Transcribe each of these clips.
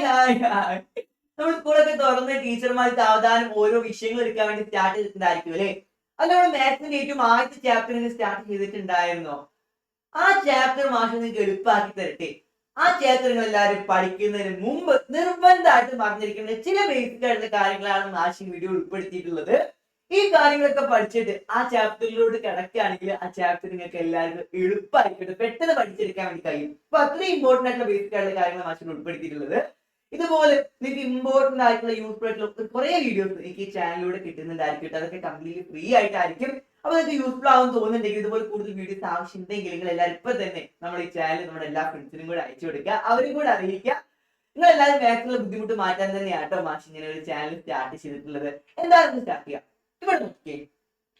Hi. നമ്മൾ സ്കൂളൊക്കെ തുറന്ന് ടീച്ചർമാർ സാവധാനം ഓരോ വിഷയങ്ങൾ എടുക്കാൻ വേണ്ടി സ്റ്റാർട്ട് ചെയ്തിട്ടുണ്ടായിരിക്കും അല്ലേ? അത് നമ്മുടെ മാത്സിന്റെ ഏറ്റവും ആദ്യത്തെ ചാപ്റ്ററിന് സ്റ്റാർട്ട് ചെയ്തിട്ടുണ്ടായിരുന്നോ? ആ ചാപ്റ്റർ മാഷ് നിങ്ങൾക്ക് എളുപ്പമാക്കി തരട്ടെ. ആ ചാപ്റ്റർ നിങ്ങൾ എല്ലാവരും പഠിക്കുന്നതിന് മുമ്പ് നിർബന്ധമായിട്ടും പറഞ്ഞിരിക്കുന്ന ചില ബേസിക് ആയിട്ടുള്ള കാര്യങ്ങളാണ് മാഷ് ഈ വീഡിയോ ഉൾപ്പെടുത്തിയിട്ടുള്ളത്. ഈ കാര്യങ്ങളൊക്കെ പഠിച്ചിട്ട് ആ ചാപ്റ്ററിലോട്ട് കിടക്കുകയാണെങ്കിൽ ആ ചാപ്റ്റർ നിങ്ങൾക്ക് എല്ലാവർക്കും എളുപ്പമായിട്ട് പെട്ടെന്ന് പഠിച്ചെടുക്കാൻ വേണ്ടി കഴിയും. അപ്പൊ അത്രയും ഇമ്പോർട്ടന്റ് ആയിട്ടുള്ള ബേസിക് ആയിട്ടുള്ള കാര്യങ്ങൾ മാഷിന് ഉൾപ്പെടുത്തിയിട്ടുള്ളത്. ഇതുപോലെ നിങ്ങൾക്ക് ഇമ്പോർട്ടന്റ് ആയിട്ടുള്ള യൂസ്ഫുൾ ആയിട്ടുള്ള കുറെ വീഡിയോസ് എനിക്ക് ഈ ചാനലിലൂടെ കിട്ടുന്നുണ്ടായിരിക്കും. അതൊക്കെ കംപ്ലീറ്റ്ലി ഫ്രീ ആയിട്ടായിരിക്കും. അപ്പൊ നിങ്ങൾക്ക് യൂസ്ഫുൾ ആവും തോന്നുന്നുണ്ടെങ്കിൽ ഇതുപോലെ കൂടുതൽ വീഡിയോസ് ആവശ്യമുണ്ടെങ്കിൽ നിങ്ങൾ എല്ലാവരും ഇപ്പൊ തന്നെ നമ്മുടെ ഈ ചാനൽ നമ്മുടെ എല്ലാ ഫ്രണ്ട്സിനും കൂടെ അയച്ചു കൊടുക്കുക, അവരും കൂടെ അറിയിക്കുക. നിങ്ങൾ എല്ലാവരും മാത്സിലുള്ള ബുദ്ധിമുട്ട് മാറ്റാൻ തന്നെയാണ് കേട്ടോ മാഷ് ഇങ്ങനെ ഒരു ചാനൽ സ്റ്റാർട്ട് ചെയ്തിട്ടുള്ളത്. എന്താണെന്ന് സ്റ്റാർട്ട് ചെയ്യാം. ഇവിടെ നോക്കിയേ,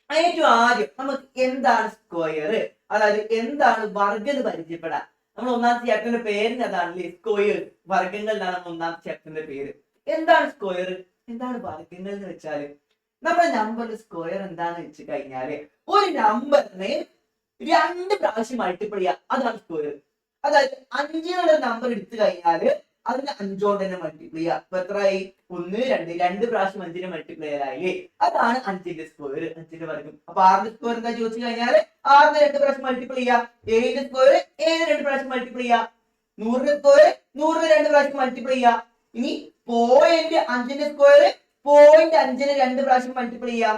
ഏറ്റവും ആദ്യം നമുക്ക് എന്താണ് സ്ക്വയർ, അതായത് എന്താണ് വർഗ്ഗം എന്ന് പരിചയപ്പെടാം. നമ്മൾ ഒന്നാമത്തെ ചാപ്റ്ററിന്റെ പേരിന് അതാണല്ലേ, സ്ക്വയർ, വർഗ്ഗങ്ങൾ എന്നാണ് നമ്മൾ ഒന്നാമത്തെ ചാപ്റ്ററിന്റെ പേര്. എന്താണ് സ്ക്വയർ, എന്താണ് വർഗ്ഗങ്ങൾ എന്ന് വെച്ചാല് നമ്മുടെ നമ്പറിന്റെ സ്ക്വയർ എന്താന്ന് വെച്ച് കഴിഞ്ഞാല് ഒരു നമ്പറിനെ 2 പ്രാവശ്യം മൾട്ടിപ്പിൾ ചെയ്യുക, അതാണ് സ്ക്വയർ. അതായത് 5 എന്നുള്ള നമ്പർ എടുത്തു കഴിഞ്ഞാല് അതിന് 5 കൊണ്ട് തന്നെ മൾട്ടിപ്ലൈ ചെയ്യുക. അപ്പൊ എത്രയായി? 1 2 പ്രാവശ്യം 5നെ മൾട്ടിപ്ലൈ ആയില്ലേ, അതാണ് 5ന്റെ സ്ക്വയർ, 5ന്റെ വർഗ്ഗം. അപ്പൊ 6ന്റെ സ്ക്വയർ എന്താ ചോദിച്ചു കഴിഞ്ഞാല് 6നെ 2 പ്രാവശ്യം മൾട്ടിപ്ലൈ ചെയ്യുക. 7ന്റെ സ്ക്വയർ 7നെ 2 പ്രാവശ്യം മൾട്ടിപ്ലൈ ചെയ്യുക. 100ന്റെ സ്ക്വയർ 100നെ 2 പ്രാവശ്യം മൾട്ടിപ്ലൈ ചെയ്യുക. ഇനി 0.5ന്റെ സ്ക്വയർ 0.5നെ 2 പ്രാവശ്യം മൾട്ടിപ്ലൈ ചെയ്യാം.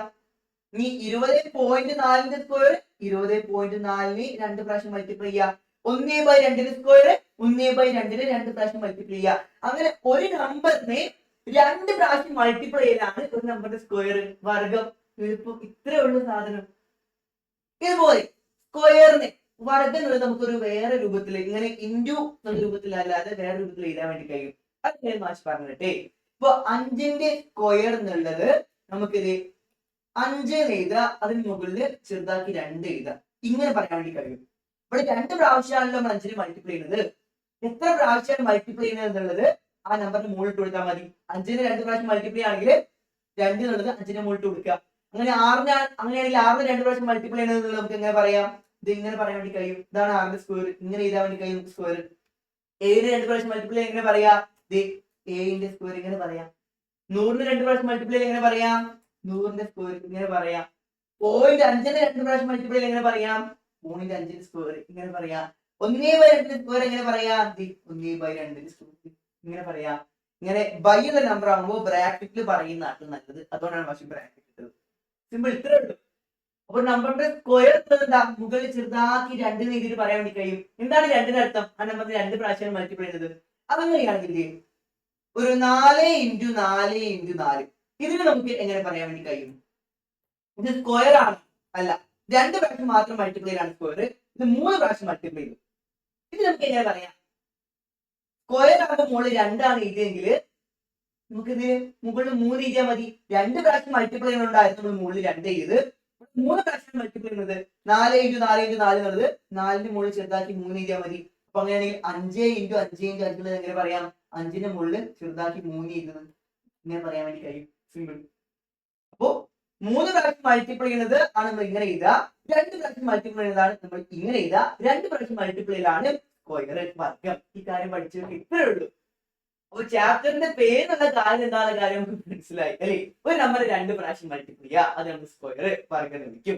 ഇനി 20.4ന്റെ സ്ക്വയർ 20.4നെ 2 പ്രാവശ്യം മൾട്ടിപ്ലൈ ചെയ്യാം. 1/2ന്റെ സ്ക്വയർ 1/2നെ 2 പ്രാവശ്യം മൾട്ടിപ്ലൈ ചെയ്യുക. അങ്ങനെ ഒരു നമ്പറിനെ 2 പ്രാവശ്യം മൾട്ടിപ്ലൈ ചെയ്യലാണ് ഒരു നമ്പറിന്റെ സ്ക്വയർ, വർഗ്ഗം. എളുപ്പം ഇത്രേ ഉള്ളൂ സാധനം. ഇതുപോലെ സ്ക്വയറിന് വർഗ്ഗം എന്നുള്ളത് നമുക്കൊരു വേറെ രൂപത്തിൽ, ഇങ്ങനെ ഇൻറ്റു എന്ന രൂപത്തിലല്ലാതെ വേറെ രൂപത്തിൽ എഴുതാൻ വേണ്ടി കഴിയും. അത് ഞാൻ മാഷ് പറഞ്ഞിട്ടെ. ഇപ്പൊ 5ന്റെ സ്ക്വയർ എന്നുള്ളത് നമുക്കിത് 5 എഴുതുക, അതിന് മുകളിൽ ചെറുതാക്കി 2 എഴുതുക, ഇങ്ങനെ പറയാൻ വേണ്ടി കഴിയും. ഇവിടെ 2 പ്രാവശ്യമാണല്ലോ നമ്മൾ 5നെ മൾട്ടിപ്ലൈ ചെയ്യുന്നത്. എത്ര പ്രാവശ്യമാണ് മൾട്ടിപ്ലൈ ചെയ്യുന്നത് എന്നുള്ളത് ആ നമ്പറിന് മുകളിൽ കൊടുത്താൽ മതി. 5നെ 2 പ്രാവശ്യം മൾട്ടിപ്ലൈ ആണെങ്കിൽ 2 എന്നുള്ളത് 5ന്റെ മുകളിൽ കൊടുക്കുക. അങ്ങനെ 6നെ, അങ്ങനെയാണെങ്കിൽ 6നെ 2 പ്രാവശ്യം മൾട്ടിപ്ലൈ ചെയ്യുന്നത് നമുക്ക് എങ്ങനെ പറയാം? ഇത് ഇങ്ങനെ പറയാൻ വേണ്ടി കഴിയും. ഇതാണ് 6ന്റെ സ്ക്വയർ, ഇങ്ങനെ എഴുതാൻ വേണ്ടി കഴിയും സ്ക്വയർ. 7നെ 2 പ്രാവശ്യം മൾട്ടിപ്ലൈ എങ്ങനെ പറയാ? 7ന്റെ സ്ക്വയർ ഇങ്ങനെ പറയാം. 100നെ 2 പ്രാവശ്യം മൾട്ടിപ്ലൈ എങ്ങനെ പറയാം? 100ന്റെ സ്ക്വയർ ഇങ്ങനെ പറയാം. 0.5നെ 2 പ്രാവശ്യം മൾട്ടിപ്ലൈ എങ്ങനെ പറയാം? 0.5ന്റെ സ്ക്വയർ ഇങ്ങനെ പറയാം. 1/2ന്റെ സ്ക്വയർ എങ്ങനെ പറയാം? 1/2ന്റെ സ്ക്വയർ ഇങ്ങനെ പറയാം. ഇങ്ങനെ ബൈ എന്ന നമ്പർ ആകുമ്പോൾ ബ്രാക്കറ്റിൽ പറയുന്നതാണ് നല്ലത്, അതുകൊണ്ടാണ് പക്ഷേ ബ്രാക്കറ്റ് ഇട്ടത്. സിമ്പിൾ, ഇത്രേ ഉള്ളൂ. അപ്പൊ നമ്പറിന്റെ സ്ക്വയർ എന്താ? മുകളിൽ ചെറുതാക്കി 2 രീതിയിൽ പറയാൻ വേണ്ടി കഴിയും. എന്താണ് 2ന്റെ അർത്ഥം? ആ നമ്പറിന് 2 പ്രാവശ്യം മൾട്ടിപ്ലൈ ചെയ്യുന്നത്. അതങ്ങനെയാണെങ്കിൽ ഒരു 4 × 4 × 4 ഇതിന് നമുക്ക് എങ്ങനെ പറയാൻ വേണ്ടി കഴിയും? ഇത് സ്ക്വയർ ആണ് അല്ല, 2 പ്രാവശ്യം മാത്രം മൾട്ടിപ്ലൈ ആണ് സ്ക്വയർ, ഇത് 3 പ്രാവശ്യം മൾട്ടിപ്ലൈ ചെയ്തു. ഇത് നമുക്ക് എങ്ങനെ പറയാം? സ്ക്വയർ ആകുമ്പോൾ മുകളിൽ 2 ആണ് എഴുതിയെങ്കിൽ നമുക്കിത് മുകളിൽ 3 എഴുതിയാൽ മതി. 2 പ്രാവശ്യം മൾട്ടിപ്ലൈ ചെയ്യുന്നുണ്ടായിരുന്നു, നമ്മൾ മുകളിൽ 2 എഴുത്. 3 പ്രാവശ്യം മൾട്ടിപ്ലൈ ചെയ്യുന്നത് 4 × 4 × 4 എന്നുള്ളത് 4ന്റെ മുകളിൽ ചെറുതാക്കി 3 എഴുതിയാൽ മതി. അപ്പൊ അങ്ങനെയാണെങ്കിൽ 5 × 5 × 5 എന്നുള്ളത് എങ്ങനെ പറയാം? 5ന്റെ മുകളിൽ ചെറുതാക്കി 3 എഴുതുന്നത് ഇങ്ങനെ പറയാൻ വേണ്ടി കഴിയും. സിമ്പിൾ. അപ്പോ 3 പ്രാവശ്യം മൾട്ടിപ്ലൈ ചെയ്യുന്നത് ആണ് നമ്മൾ ഇങ്ങനെ എഴുതുക. 2 പ്രാവശ്യം മൾട്ടിപ്ലൈ ചെയ്യുന്നതാണ് നമ്മൾ ഇങ്ങനെ എഴുതുക. 2 പ്രാവശ്യം മൾട്ടിപ്ലൈയിലാണ് സ്ക്വയർ, വർഗ്ഗം. ഈ കാര്യം പഠിച്ചവർക്ക് ഇത്രേ ഉള്ളൂ. അപ്പൊ ചാപ്റ്ററിന്റെ പേരുള്ള കാര്യം എന്താണെന്ന കാര്യം നമുക്ക് മനസ്സിലായി അല്ലേ? ഒരു നമ്പർ 2 പ്രാവശ്യം മൾട്ടിപ്ലൈ ചെയ്യുക, അത് നമുക്ക് സ്ക്വയർ, വർഗ്ഗം ലഭിക്കും.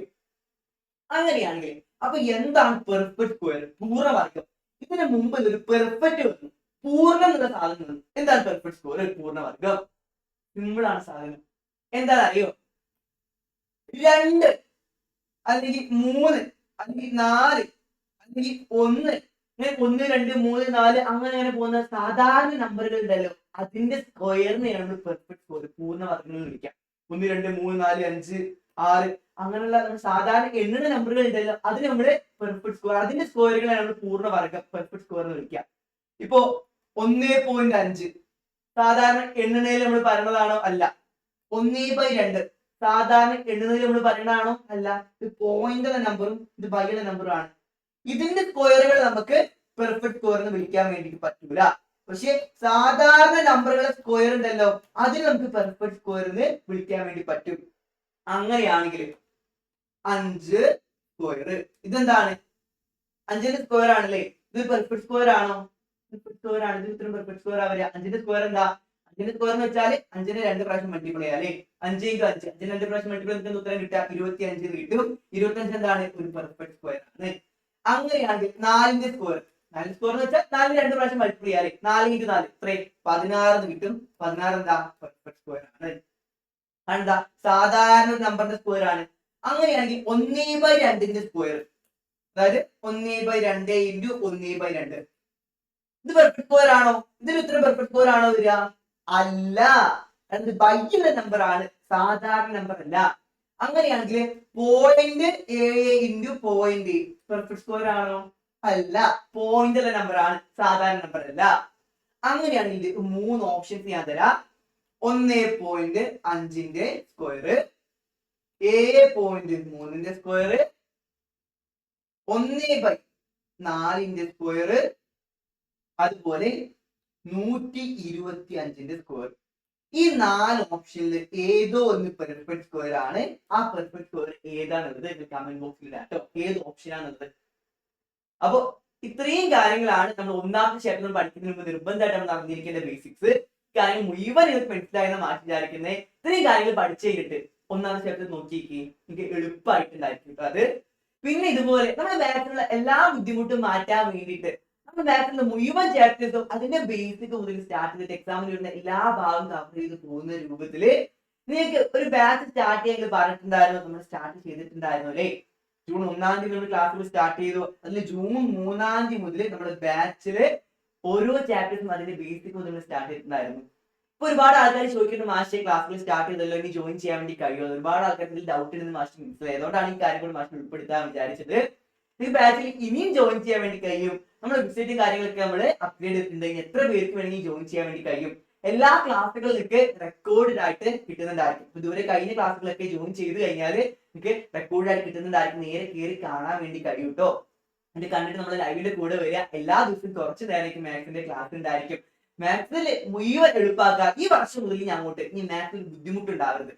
അങ്ങനെയാണെങ്കിൽ അപ്പൊ എന്താണ് പെർഫെക്റ്റ് സ്ക്വയർ, പൂർണ്ണവർഗ്ഗം? ഇതിന് മുമ്പ് ഒരു പെർഫെക്റ്റ് വന്നു, പൂർണ്ണം എന്നുള്ള സാധനം വന്നു. എന്താണ് പെർഫെക്റ്റ് സ്ക്വയർ, പൂർണ്ണവർഗ്ഗം? സിമ്പിൾ ആണ് സാധനം. എന്താണെന്ന് അറിയോ? 2 അല്ലെങ്കിൽ 3 അല്ലെങ്കിൽ 4 അല്ലെങ്കിൽ 1, 1 2 3 4 അങ്ങനെ പോകുന്ന സാധാരണ നമ്പറുകൾ ഉണ്ടല്ലോ, അതിന്റെ സ്ക്വയറിനെയാണ് നമ്മൾ പെർഫെക്റ്റ് സ്ക്വയർ, പൂർണ്ണവർഗ്ഗങ്ങൾ എന്ന് വിളിക്കാം. 1 2 3 4 5 6 അങ്ങനെയുള്ള സാധാരണ എണ്ണുന്ന നമ്പറുകൾ ഉണ്ടല്ലോ, അതിന് നമ്മള് പെർഫെക്റ്റ് സ്ക്വയർ, അതിന്റെ സ്ക്വയറുകളാണ് നമ്മൾ പൂർണ്ണവർഗ്ഗം, പെർഫെക്റ്റ് സ്ക്വയർ എന്ന് വിളിക്കാം. ഇപ്പോ 1.5 സാധാരണ എണ്ണുന്നതിൽ നമ്മൾ പറയുന്നതാണോ? അല്ല. 1/2 സാധാരണ എണ്ണുന്നതിൽ നമ്മൾ പറയുന്നതാണോ? അല്ല. ഇത് പോയിന്റ് എന്ന നമ്പറും ഇത് ബൈ എന്ന നമ്പറും ആണ്. ഇതിന്റെ സ്ക്വയറുകൾ നമുക്ക് പെർഫെക്റ്റ് സ്ക്വയർ എന്ന് വിളിക്കാൻ വേണ്ടി പറ്റൂല. പക്ഷെ സാധാരണ നമ്പറുകളെ സ്ക്വയർ ഉണ്ടല്ലോ, അതിന് നമുക്ക് പെർഫെക്റ്റ് സ്ക്വയർ എന്ന് വിളിക്കാൻ വേണ്ടി പറ്റും. അങ്ങനെയാണെങ്കിൽ 5 സ്ക്വയർ ഇതെന്താണ്? 5ന്റെ സ്ക്വയർ ആണല്ലേ, ഇത് പെർഫെക്റ്റ് സ്ക്വയർ ആണോ? പെർഫെക്റ്റ് സ്ക്വയർ ആണ്. ഇത് ഉത്തരം പെർഫെക്റ്റ് സ്ക്വയർ ആവുക. 5ന്റെ സ്ക്വയർ എന്താ? 5ന്റെ സ്ക്വയർ എന്ന് വെച്ചാൽ 5നെ 2 പ്രാവശ്യം മൾട്ടിപ്ലൈ ചെയ്യാം അല്ലെ. 5 × 5 5നെ 2 പ്രാവശ്യം മൾട്ടിപ്ലൈ ചെയ്തിട്ട് ഉത്തരം കിട്ടുക 25 കിട്ടും. 25 എന്താണ്? ഒരു പെർഫെക്റ്റ് സ്ക്വയർ ആണ്. അങ്ങനെയാണെങ്കിൽ 4ന്റെ സ്ക്വയർ, 4ന്റെ സ്ക്വയർ എന്ന് വെച്ചാൽ 4നെ 2 പ്രാവശ്യം മൾട്ടിപ്ലൈ ചെയ്യാം അല്ലെ. 4 × 4 എത്രയും 16 കിട്ടും. 16 എന്താ? പെർഫെക്റ്റ് സ്ക്വയർ ആണ്. എന്താ? സാധാരണ ഒരു നമ്പറിന്റെ സ്ക്വയർ ആണ്. അങ്ങനെയാണെങ്കിൽ 1/2ന്റെ സ്ക്വയർ, അതായത് 1/2 × 1/2 ഇത് പെർഫെക്റ്റ് സ്ക്വയർ ആണോ? ഇതിന് ഉത്തരം പെർഫെക്റ്റ് സ്ക്വയർ ആണോ വരിക? അല്ല. അത് ബൈയുള്ള നമ്പർ ആണ്, സാധാരണ നമ്പർ അല്ല. അങ്ങനെയാണെങ്കിൽ 0.7 × 0 പെർഫെക്റ്റ് സ്ക്വയർ ആണോ? അല്ല, പോയിന്റ് ഉള്ള നമ്പർ ആണ്, സാധാരണ നമ്പർ അല്ല. അങ്ങനെയാണെങ്കിൽ 3 ഓപ്ഷൻസ് ഞാൻ തരാം. 1.5ന്റെ സ്ക്വയർ, 7.3ന്റെ സ്ക്വയർ, 1/4ന്റെ സ്ക്വയർ, അതുപോലെ 125ന്റെ സ്ക്വയർ. ഈ 4 ഓപ്ഷനിൽ ഏതോ ഒന്ന് പെർഫെക്റ്റ് സ്ക്വയർ ആണ്. ആ പെർഫെക്റ്റ് സ്ക്വയർ ഏതാണുള്ളത് കമന്റ് ബോക്സിൽ ഇടാട്ടോ, ഏത് ഓപ്ഷൻ ആണുള്ളത്. അപ്പൊ ഇത്രയും കാര്യങ്ങളാണ് നമ്മൾ ഒന്നാമത്തെ ചാപ്റ്റർ പഠിക്കുന്നതിന് മുമ്പ് നിർബന്ധമായിട്ട് നമ്മൾ അറിഞ്ഞിരിക്കേണ്ട ബേസിക്സ്. കാര്യങ്ങൾ മുഴുവൻ നിങ്ങൾക്ക് മനസ്സിലായെന്ന് മാറ്റി വിചാരിക്കുന്നത്. ഇത്രയും കാര്യങ്ങൾ പഠിച്ചു കഴിഞ്ഞിട്ട് ഒന്നാമത്തെ ചാപ്റ്റർ നോക്കിയേക്ക് നിങ്ങൾക്ക് എളുപ്പമായിട്ടുണ്ടായിരിക്കും അത്. പിന്നെ ഇതുപോലെ നമ്മുടെ മാത്സിലുള്ള എല്ലാ ബുദ്ധിമുട്ടും മാറ്റാൻ വേണ്ടിയിട്ട് നമ്മുടെ മാത്സിലുള്ള മുഴുവൻ ചാപ്റ്റേഴ്സും അതിന്റെ ബേസിക് മുതൽ സ്റ്റാർട്ട് ചെയ്തിട്ട് എക്സാമിന് വരുന്ന എല്ലാ ഭാഗവും കവർ ചെയ്ത് പോകുന്ന രൂപത്തില് നിങ്ങൾക്ക് ഒരു ബാച്ച് സ്റ്റാർട്ട് ചെയ്യാൻ പറഞ്ഞിട്ടുണ്ടായിരുന്നു. നമ്മൾ സ്റ്റാർട്ട് ചെയ്തിട്ടുണ്ടായിരുന്നു അല്ലെ. ജൂൺ 1-ാം തീയതി നമ്മൾ ക്ലാസ്സുകൾ സ്റ്റാർട്ട് ചെയ്തു. അതിൽ ജൂൺ 3-ാം തീയതി മുതൽ നമ്മുടെ ബാച്ചില് ഓരോ ചാപ്റ്റേഴ്സും അതിന്റെ ബേസിക് മുതൽ സ്റ്റാർട്ട് ചെയ്തിട്ടുണ്ടായിരുന്നു. ഇപ്പൊ ഒരുപാട് ആൾക്കാർ ചോദിക്കുന്ന മാസ്റ്റർ ക്ലാസ്സുകൾ സ്റ്റാർട്ട് ചെയ്തല്ലോ, ഇനി ജോയിൻ ചെയ്യാൻ വേണ്ടി കഴിയുമോ? ഒരുപാട് ആൾക്കാർക്ക് ഡൗട്ട് ഉണ്ടെന്ന് മാസ്റ്റർ മനസ്സിലായി. അതുകൊണ്ടാണ് ഈ കാര്യങ്ങൾ മാസ്റ്റർ ഉൾപ്പെടുത്താൻ വിചാരിച്ചത്. ഈ ബാച്ചിൽ ഇനിയും ജോയിൻ ചെയ്യാൻ വേണ്ടി കഴിയും. നമ്മുടെ വെബ്സൈറ്റും കാര്യങ്ങളൊക്കെ നമ്മൾ അപ്ഗ്രേഡ് ചെയ്തിട്ടുണ്ടെങ്കിൽ എത്ര പേർക്ക് വേണമെങ്കിൽ ജോയിൻ ചെയ്യാൻ വേണ്ടി കഴിയും. എല്ലാ ക്ലാസ്സുകളിലേക്ക് റെക്കോർഡ് ആയിട്ട് കിട്ടുന്നുണ്ടായിരിക്കും. ഇതുവരെ കഴിഞ്ഞ ക്ലാസ്സുകളൊക്കെ ജോയിൻ ചെയ്ത് കഴിഞ്ഞാൽ നിങ്ങൾക്ക് റെക്കോർഡ് ആയിട്ട് കിട്ടുന്നുണ്ടായിരിക്കും. നേരെ കയറി കാണാൻ വേണ്ടി കഴിയും കേട്ടോ. എന്നിട്ട് കണ്ടിട്ട് നമ്മൾ ലൈവിന്റെ കൂടെ വരിക. എല്ലാ ദിവസവും കുറച്ച് നേരം മാത്സിന്റെ ക്ലാസ് ഉണ്ടായിരിക്കും. മാത്സിൽ മുഴുവൻ എളുപ്പാക്കുക. ഈ വർഷം മുതൽ ഞാൻ അങ്ങോട്ട് ഈ മാത്സിൽ ബുദ്ധിമുട്ടുണ്ടാവരുത്,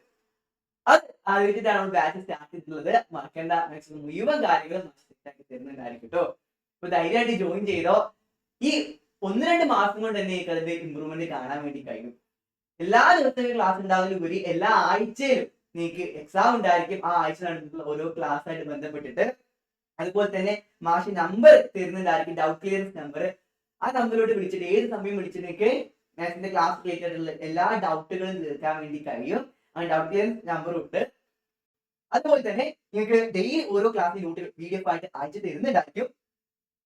അത് ആലോചിച്ചിട്ടാണ് നമ്മൾ ബാച്ച് സ്റ്റാർട്ട് ചെയ്തിട്ടുള്ളത്. മറക്കേണ്ട, മാക്സിമം മുഴുവൻ കാര്യങ്ങളും തരുന്നുണ്ടായിരിക്കും കേട്ടോ. അപ്പൊ ധൈര്യമായിട്ട് ജോയിൻ ചെയ്തോ. ഈ 1-2 മാസം കൊണ്ട് തന്നെ അതിന്റെ ഇമ്പ്രൂവ്മെന്റ് കാണാൻ വേണ്ടി കഴിയും. എല്ലാ ദിവസവും ക്ലാസ് ഉണ്ടാകുന്നതിലുപരി എല്ലാ ആഴ്ചയിലും നിങ്ങൾക്ക് എക്സാം ഉണ്ടായിരിക്കും. ആ ആഴ്ച നടന്നിട്ടുള്ള ഓരോ ക്ലാസ് ആയിട്ട് ബന്ധപ്പെട്ടിട്ട് അതുപോലെ തന്നെ മാഷ് നമ്പർ തരുന്നുണ്ടായിരിക്കും, ഡൗട്ട് ക്ലിയറൻസ് നമ്പർ. ആ നമ്പറിലോട്ട് വിളിച്ചിട്ട് ഏത് സമയം വിളിച്ചിട്ട് നിങ്ങൾക്ക് മാത്സിന്റെ ക്ലാസ് റിലേറ്റഡ് ആയിട്ടുള്ള എല്ലാ ഡൗട്ടുകളും തീർക്കാൻ വേണ്ടി കഴിയും. ആ ഡൗട്ട് ക്ലിയറൻസ് നമ്പറും ഉണ്ട്. അതുപോലെ തന്നെ നിങ്ങൾക്ക് ഡെയിലി ഓരോ ക്ലാസ്സിൽ നോട്ട് PDF ആയിട്ട് അയച്ചു തരുന്നുണ്ടായിരിക്കും.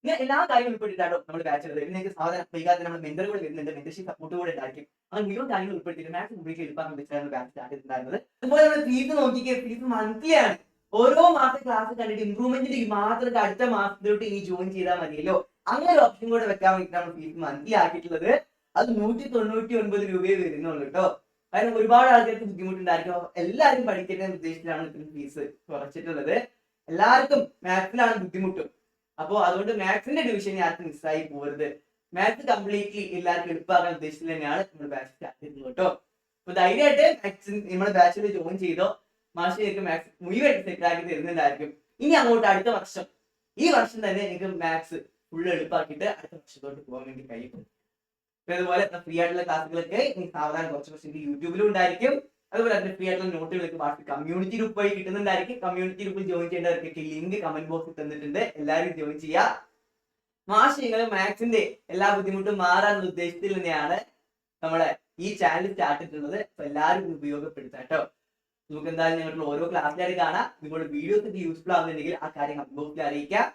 ഇങ്ങനെ എല്ലാ കാര്യങ്ങളും ഉൾപ്പെടുത്തിയിട്ടാണോ നമ്മൾ ബാച്ച് ചെയ്തത്. നിങ്ങൾക്ക് സാധാരണ വൈകാതെ നമ്മുടെ മെന്ററുകൾ വരുന്നുണ്ട്, മെന്റർഷിപ്പ് സപ്പോർട്ട് കൂടെ ഉണ്ടായിരിക്കും. അങ്ങനെ മുഴുവൻ കാര്യങ്ങൾ ഉൾപ്പെടുത്തിയിട്ട് മാത്സ് കംപ്ലീറ്റ് എളുപ്പമാക്കാൻ വെച്ചാണ് ബാച്ച് സ്റ്റാർട്ട് ചെയ്തിട്ടുണ്ടായിരുന്നത്. അതുപോലെ നമ്മൾ ഫീസ് നോക്കിക്കുക, ഫീസ് മന്ത്ലി ആണ്. ഓരോ മാസം ക്ലാസ് കണ്ടിട്ട് ഇമ്പ്രൂവ്മെന്റിന് മാത്രം അടുത്ത മാസത്തിലോട്ട് ഇനി ജോയിൻ ചെയ്താൽ മതിയല്ലോ. അങ്ങനെ ഒരു ഓപ്ഷൻ കൂടെ വെക്കാൻ വേണ്ടിയിട്ടാണ് ഫീസ് മന്ത്ലി ആക്കിയിട്ടുള്ളത്. അത് 199 രൂപയെ വരുന്നുള്ളൂ കേട്ടോ. കാരണം ഒരുപാട് ആൾക്കാർക്ക് ബുദ്ധിമുട്ടുണ്ടായിരിക്കും. എല്ലാവരും പഠിക്കുന്ന ഉദ്ദേശത്തിലാണ് ഇത്രയും ഫീസ് കുറച്ചിട്ടുള്ളത്. എല്ലാവർക്കും മാത്സിലാണ് ബുദ്ധിമുട്ടും. അപ്പൊ അതുകൊണ്ട് മാത്സിന്റെ ഡിവിഷൻ ആർക്കും മിസ്സായി പോകരുത്. മാത്സ് കംപ്ലീറ്റ്ലി എല്ലാവർക്കും എളുപ്പമാക്കാൻ ഉദ്ദേശത്തിൽ തന്നെയാണ് നമ്മൾ ബാച്ച് സ്റ്റാർട്ട് ചെയ്യുന്നത് കേട്ടോ. അപ്പൊ ധൈര്യമായിട്ട് മാത്സ് നമ്മുടെ ബാച്ചിൽ ജോയിൻ ചെയ്തോ. മാസ്റ്റർക്ക് മാത്സ് മുഴുവൻ സെറ്റ് ആക്കി തരുന്നുണ്ടായിരിക്കും. ഇനി അങ്ങോട്ട് അടുത്ത വർഷം, ഈ വർഷം തന്നെ നിങ്ങൾക്ക് മാത്സ് ഫുള്ള് എളുപ്പമാക്കിയിട്ട് അടുത്ത വർഷത്തോട്ട് പോകാൻ വേണ്ടി കഴിയും. അതുപോലെ ഫ്രീ ആയിട്ടുള്ള ക്ലാസ്സുകളൊക്കെ ഇനി സാവധാനം കുറച്ച് യൂട്യൂബിലും ഉണ്ടായിരിക്കും. അതുപോലെ അതിന്റെ ഫ്രീ ആയിട്ടുള്ള നോട്ടുകളൊക്കെ മാർക്ക് കമ്മ്യൂണിറ്റി ഗ്രൂപ്പ് വഴി കിട്ടുന്നുണ്ടായിരിക്കും. കമ്മ്യൂണിറ്റി ഗ്രൂപ്പിൽ ജോയിൻ ചെയ്യേണ്ടവർക്കൊക്കെ ലിങ്ക് കമന്റ് ബോക്സിൽ തന്നിട്ടുണ്ട്. എല്ലാവരും ജോയിൻ ചെയ്യുക. മാഷ് നിങ്ങൾ മാത്സിന്റെ എല്ലാ ബുദ്ധിമുട്ടും മാറാനുള്ള ഉദ്ദേശത്തിൽ തന്നെയാണ് നമ്മളെ ഈ ചാനൽ സ്റ്റാർട്ട് ചെയ്തിട്ടുള്ളത്. അപ്പൊ എല്ലാവരും ഉപയോഗപ്പെടുത്താം കേട്ടോ. നമുക്ക് എന്തായാലും നിങ്ങളുടെ ഓരോ ക്ലാസ്സിലായിട്ട് കാണാം. നിങ്ങളുടെ വീഡിയോസ് യൂസ്ഫുൾ ആവുന്നുണ്ടെങ്കിൽ ആ കാര്യം കമന്റ് ബോക്സിൽ അറിയിക്കാം.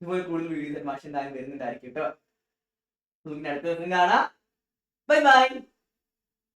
ഇതുപോലെ കൂടുതൽ വീഡിയോസ് മാഷ് എന്തായാലും വരുന്നുണ്ടായിരിക്കും കേട്ടോ. നമുക്ക് അടുത്ത ദിവസം കാണാം. Bye bye.